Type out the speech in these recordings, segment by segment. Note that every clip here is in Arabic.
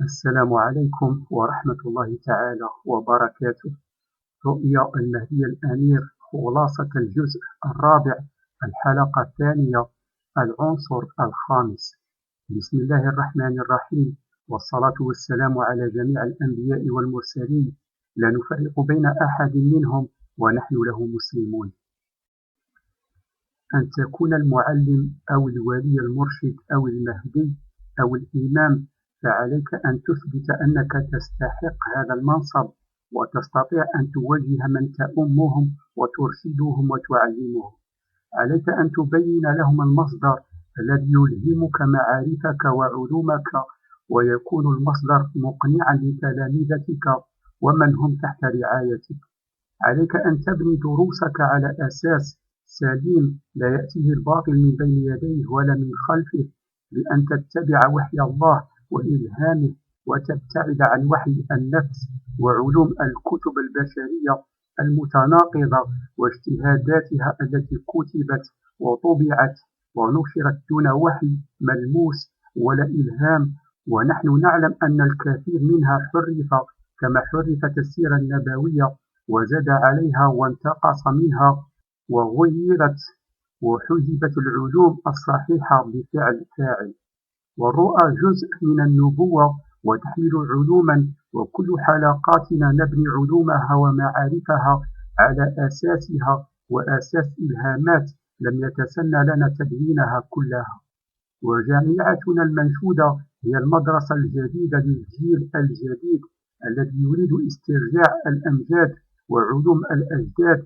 السلام عليكم ورحمة الله تعالى وبركاته. رؤيا المهدي الامير، خلاصة الجزء الرابع، الحلقة الثانية، العنصر الخامس. بسم الله الرحمن الرحيم، والصلاة والسلام على جميع الأنبياء والمرسلين، لا نفرق بين أحد منهم ونحن له مسلمون. أن تكون المعلم أو الولي المرشد أو المهدي أو الإمام، فعليك أن تثبت أنك تستحق هذا المنصب، وتستطيع أن توجه من تؤمهم وترشدهم وتعلمهم. عليك أن تبين لهم المصدر الذي يلهمك معارفك وعلومك، ويكون المصدر مقنعا لتلامذتك ومن هم تحت رعايتك. عليك أن تبني دروسك على أساس سليم لا يأتيه الباطل من بين يديه ولا من خلفه، بأن تتبع وحي الله وإلهامه، وتبتعد عن وحي النفس وعلوم الكتب البشرية المتناقضة واجتهاداتها التي كتبت وطبعت ونشرت دون وحي ملموس ولا إلهام. ونحن نعلم أن الكثير منها حرف، كما حرفت السيرة النبوية وزاد عليها وانتقص منها وغيرت وحجبت العلوم الصحيحة بفعل فاعل. والرؤى جزء من النبوة وتحمل علوما، وكل حلقاتنا نبني علومها ومعارفها على أساسها وأساس إلهامات لم يتسنى لنا تدوينها كلها. وجامعتنا المنشودة هي المدرسة الجديدة للجيل الجديد الذي يريد استرجاع الأمجاد وعلوم الأجداد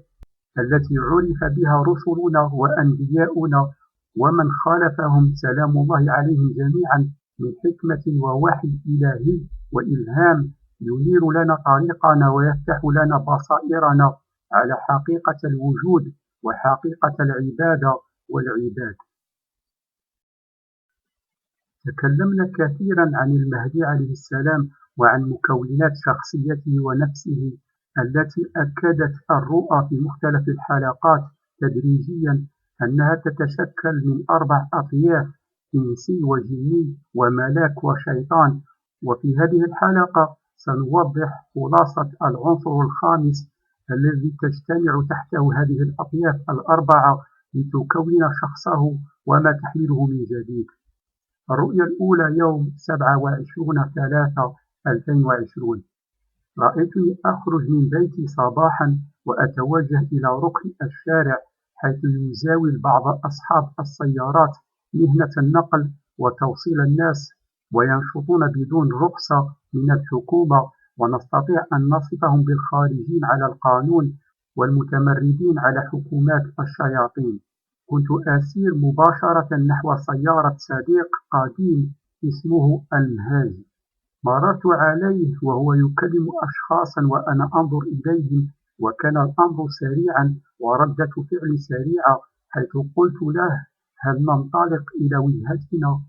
التي عرف بها رسلنا وأنبياؤنا ومن خالفهم سلام الله عليهم جميعا، من حكمة ووحي إلهي وإلهام ينير لنا طريقنا ويفتح لنا بصائرنا على حقيقة الوجود وحقيقة العبادة والعباد. تكلمنا كثيرا عن المهدي عليه السلام وعن مكونات شخصيته ونفسه التي أكدت الرؤى في مختلف الحلقات تدريجيا أنها تتشكل من 4 أطياف: إنسي وجني وملاك وشيطان. وفي هذه الحلقة سنوضح خلاصة العنصر الخامس الذي تجتمع تحته هذه الأطياف ال4 لتكون شخصه وما تحمله من جديد. الرؤيا الأولى يوم 27/3/2020. رأيتني أخرج من بيتي صباحا وأتوجه إلى ركن الشارع، حيث يزاول بعض أصحاب السيارات مهنة النقل وتوصيل الناس، وينشطون بدون رخصة من الحكومة، ونستطيع أن نصفهم بالخارجين على القانون والمتمردين على حكومات الشياطين. كنت أسير مباشرة نحو سيارة صديق قديم اسمه المهدي. مررت عليه وهو يكلم أشخاصا وأنا أنظر إليهم، وكان الأمر سريعا وردة فعلي سريعة، حيث قلت له: هل ننطلق إلى وجهتنا؟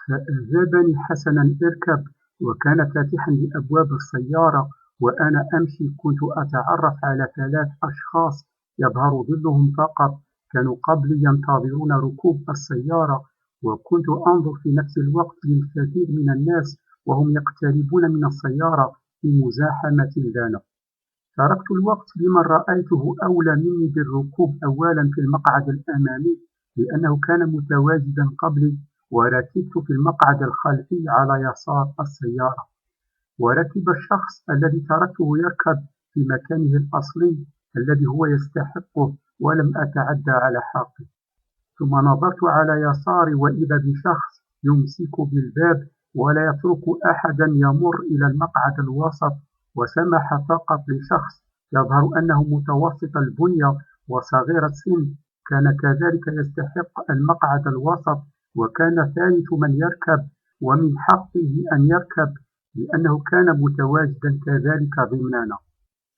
فأجابني حسنا: اركب. وكان فاتحا لأبواب السيارة. وأنا أمشي كنت أتعرف على 3 أشخاص يظهر ظلهم فقط، كانوا قبلي ينتظرون ركوب السيارة، وكنت أنظر في نفس الوقت للكثير من الناس وهم يقتربون من السيارة في مزاحمة لنا. تركت الوقت لمن رأيته أولى مني بالركوب أولا في المقعد الأمامي، لأنه كان متواجدا قبلي، وركبت في المقعد الخلفي على يسار السيارة. وركب الشخص الذي تركته يركب في مكانه الأصلي الذي هو يستحقه، ولم أتعدى على حقه. ثم نظرت على يساري وإذا بشخص يمسك بالباب ولا يترك أحدا يمر إلى المقعد الوسط، وسمح فقط لشخص يظهر أنه متوسط البنية وصغير السن كان كذلك يستحق المقعد الوسط، وكان ثالث من يركب ومن حقه أن يركب لأنه كان متواجدا كذلك ضمننا.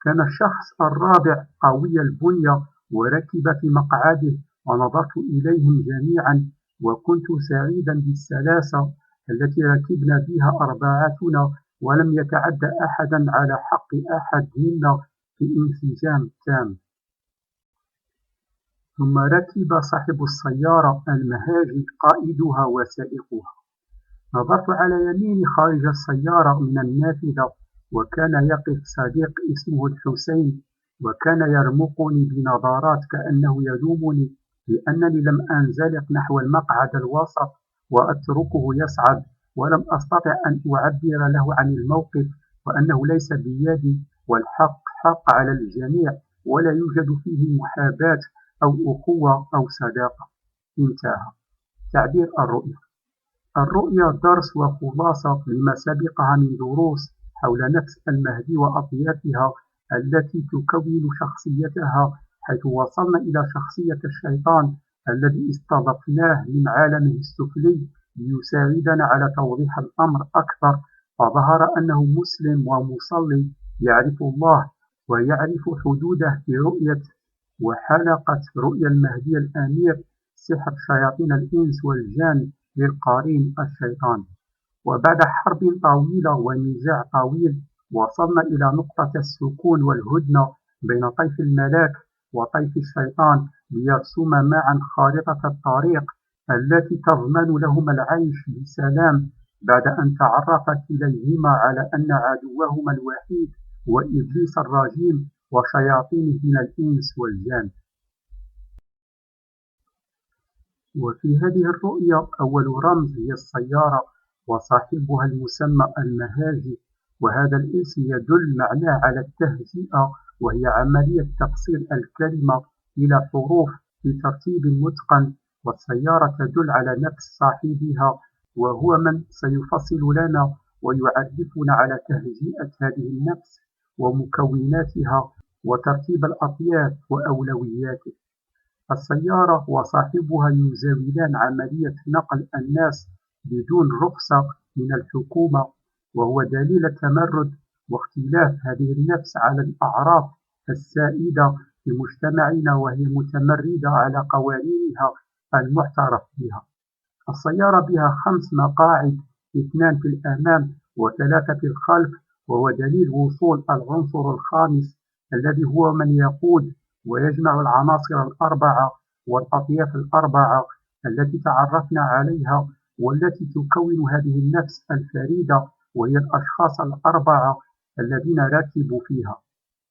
كان الشخص الرابع قوي البنية وركب في مقعده، ونظرت إليهم جميعا وكنت سعيدا بالسلاسة التي ركبنا بها أربعتنا، ولم يتعدى أحدا على حق أحد منا في انسجام تام. ثم ركب صاحب السيارة المهاجي قائدها وسائقها. نظرت على يميني خارج السيارة من النافذة، وكان يقف صديق اسمه الحسين، وكان يرمقني بنظرات كأنه يلومني لأنني لم أنزلق نحو المقعد الوسط وأتركه يصعد، ولم أستطع أن أعبر له عن الموقف وأنه ليس بيدي، والحق حق على الجميع، ولا يوجد فيه محاباة أو أخوة أو صداقة. انتهى. تعبير الرؤيا. الرؤيا درس وخلاصة لما سبقها من دروس حول نفس المهدي وأطيافها التي تكون شخصيتها، حيث وصلنا إلى شخصية الشيطان الذي استضفناه من عالمه السفلي ليساعدنا على توضيح الأمر أكثر، فظهر أنه مسلم ومصلي يعرف الله ويعرف حدوده في رؤية وحلقة رؤيا المهدي الامير، سحر شياطين الإنس والجان للقرين الشيطان. وبعد حرب طويلة ونزاع طويل وصلنا إلى نقطة السكون والهدنة بين طيف الملاك وطيف الشيطان ليرسم معا خارطة الطريق التي تضمن لهما العيش بسلام، بعد أن تعرف كليهما على أن عدوهما الوحيد هو إبليس الرجيم وشياطينه من الإنس والجان. وفي هذه الرؤيا أول رمز هي السيارة وصاحبها المسمى المهاجي، وهذا الاسم يدل معناه على التهجئة، وهي عملية تفصيل الكلمة إلى حروف بترتيب متقن، والسيارة تدل على نفس صاحبها وهو من سيفصل لنا ويعرفنا على تهجئة هذه النفس ومكوناتها وترتيب الأطياف وأولوياته. السيارة وصاحبها يزاولان عملية نقل الناس بدون رخصة من الحكومة، وهو دليل التمرد واختلاف هذه النفس على الأعراف السائدة في مجتمعنا، وهي متمردة على قوانينها المعترف بها. السيارة بها 5 مقاعد، 2 في الأمام و3 في الخلف، وهو دليل وصول العنصر الخامس الذي هو من يقود ويجمع العناصر الأربعة والأطياف الأربعة التي تعرفنا عليها والتي تكون هذه النفس الفريدة، وهي الأشخاص الأربعة الذين ركبوا فيها.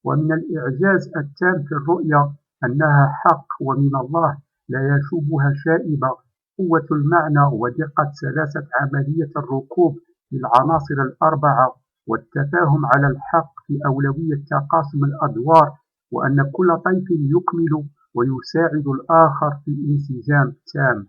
ومن الإعجاز التام في الرؤيا أنها حق ومن الله لا يشوبها شائبة، قوة المعنى ودقة سلاسة عملية الركوب للعناصر الأربعة والتفاهم على الحق في أولوية تقاسم الأدوار، وأن كل طيف يكمل ويساعد الآخر في انسجام تام.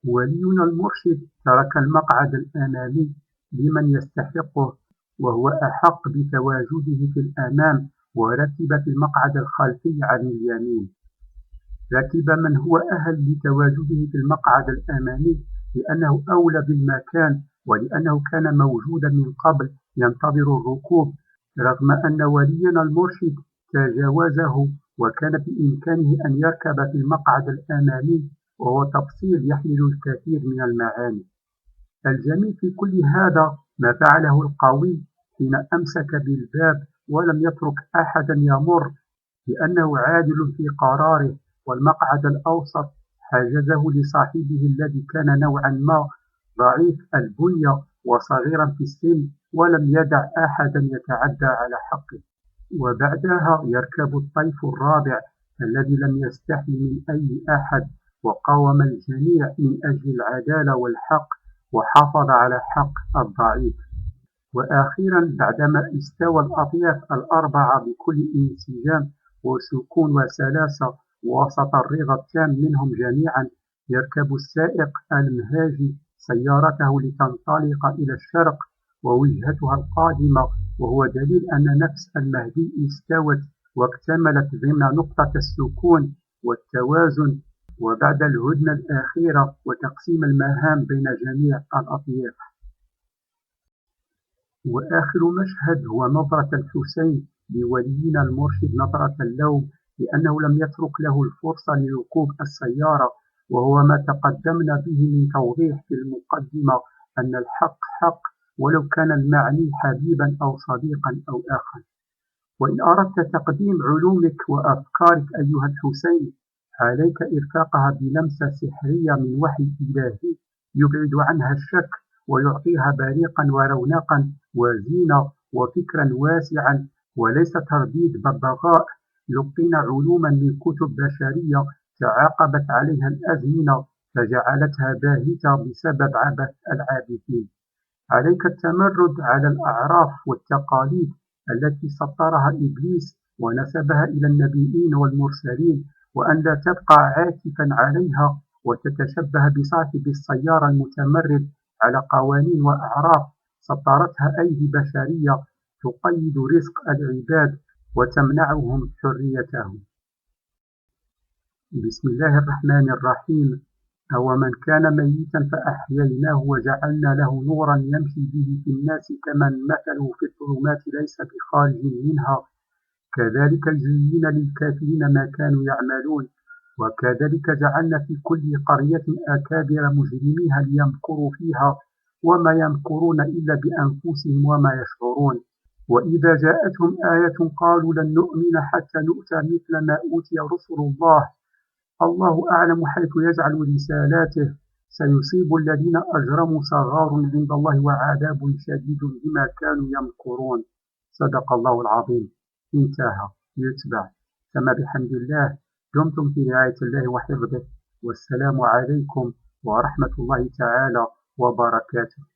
ولينا المرشد ترك المقعد الأمامي لمن يستحقه، وهو أحق بتواجده في الأمام، وركب في المقعد الخلفي عن اليمين. ركب من هو أهل لتواجده في المقعد الأمامي لأنه أولى بالمكان، ولأنه كان موجودا من قبل ينتظر الركوب، رغم أن ولينا المرشد تجاوزه وكان بإمكانه أن يركب في المقعد الأمامي، وهو تفصيل يحمل الكثير من المعاني. الجميل في كل هذا ما فعله القوي حين أمسك بالباب ولم يترك أحدا يمر، لأنه عادل في قراره، والمقعد الأوسط حجزه لصاحبه الذي كان نوعا ما ضعيف البنية وصغيرا في السن، ولم يدع أحدا يتعدى على حقه. وبعدها يركب الطيف الرابع الذي لم يستحي من أي أحد، وقاوم الجميع من أجل العدالة والحق، وحافظ على حق الضعيف. وأخيرا بعدما استوى الأطياف الأربعة بكل انسجام وسكون وسلاسة وسط الرضا التام منهم جميعا، يركب السائق المهاجي سيارته لتنطلق إلى الشرق ووجهتها القادمة، وهو دليل أن نفس المهدي استوت واكتملت ضمن نقطة السكون والتوازن، وبعد الهدنة الأخيرة وتقسيم المهام بين جميع الأطياف. وآخر مشهد هو نظرة الحسين لولينا المرشد، نظرة اللوم، لأنه لم يترك له الفرصة لركوب السيارة، وهو ما تقدمنا به من توضيح في المقدمة أن الحق حق ولو كان المعني حبيبا أو صديقا أو أخا. وإن أردت تقديم علومك وأفكارك أيها الحسين، عليك إرفاقها بلمسة سحرية من وحي إلهي يبعد عنها الشك ويعطيها بريقا ورونقا وزينة وفكرا واسعا وليس ترديد ببغاء. لقينا علوما من كتب بشرية تعاقبت عليها الأزمنة فجعلتها باهتة بسبب عبث العابثين. عليك التمرد على الأعراف والتقاليد التي سطرها إبليس ونسبها إلى النبيين والمرسلين، وأن لا تبقى عاكفا عليها وتتشبه بصاحب السيارة المتمرد على قوانين وأعراف سطرتها أيدي بشرية تقيد رزق العباد وتمنعهم حريتهم. بسم الله الرحمن الرحيم. أومن كان ميتا فأحييناه وجعلنا له نورا يمشي به في الناس كمن مثله في الظلمات ليس بخارج منها كذلك زين للكافرين ما كانوا يعملون وكذلك جعلنا في كل قرية أكابر مجرميها ليمكروا فيها وما يمكرون إلا بأنفسهم وما يشعرون. وإذا جاءتهم آية قالوا لن نؤمن حتى نؤتى مثل ما أوتي رسل الله الله أعلم حيث يجعل رسالاته سيصيب الذين أجرموا صغار عند الله وعذاب شديد بما كانوا يمكرون. صدق الله العظيم. انتهى. يتبع. كما بحمد الله دمتم في رعاية الله وحفظه، والسلام عليكم ورحمة الله تعالى وبركاته.